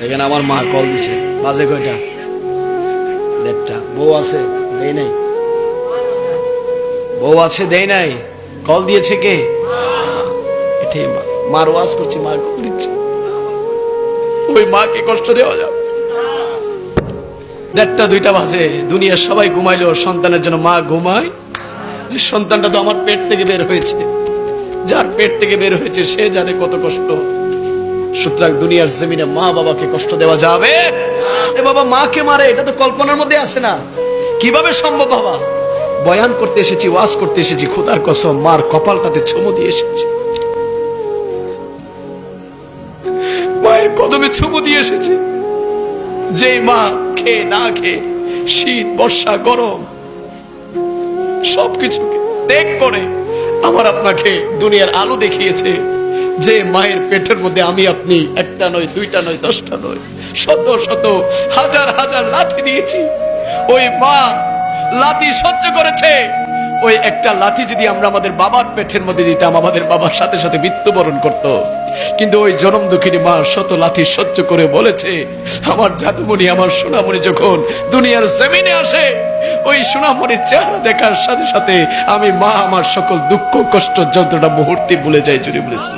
দেখেন আমার মা কল দিছে, বাজে কয়টা? 1:30। বউ আছে, দেই নাই। বউ আছে, দেই নাই। কল দিয়েছে কে? এটাই মা। মার ওয়াজ করছি, মা কল দিচ্ছে। ওই মাকে কষ্ট দেওয়া যাবে? 1:30-2টা বাজে, দুনিয়ার সবাই ঘুমাইলো, সন্তানের জন্য মা ঘুমায়? যে সন্তানটা তো আমার পেট থেকে বের হয়েছে, যার পেট থেকে বের হয়েছে সে জানে কত কষ্ট। সুতরাং দুনিয়ার জমিনে মা বাবাকে কষ্ট দেওয়া যাবে? এ বাবা মাকে মারে, এটা তো কল্পনার মধ্যে আসে না। কিভাবে সম্ভব বাবা? বয়ান করতে এসেছি, ওয়াজ করতে এসেছি, খোদার কসম মার কপালটাতে চুমু দিয়ে এসেছি, মায়ের কদমে চুমু দিয়ে এসেছি। যে মা খেয়ে না খেয়ে শীত বর্ষা গরম সবকিছু ত্যাগ করে আমার আপনাকে দুনিয়ার আলো দেখিয়েছে। যে মায়ের পেটের মধ্যে আমি আপনি একটা নয়, দুইটা নয়, 10টা নয়, শত শত হাজার হাজার লাথি দিয়েছি। ওই মা লাথি সহ্য করেছে। ওই একটা লাথি যদি আমরা আমাদের বাবার পেটের মধ্যে দিতাম, আমাদের বাবার সাথে সাথে মৃত্যুবরণ করত। কিন্তু ওই জনম দুঃখিনী মা শত লাথি সহ্য করে বলেছে, আমার জাদুমণি, আমার সোনামণি যখন দুনিয়ার জমিনে আসে, ওই সোনামণির চেহারা দেখার সাথে সাথে আমি মা আমার সকল দুঃখ কষ্ট যন্ত্রণা মুহূর্তে ভুলে যাই। জুড়ে বলেছি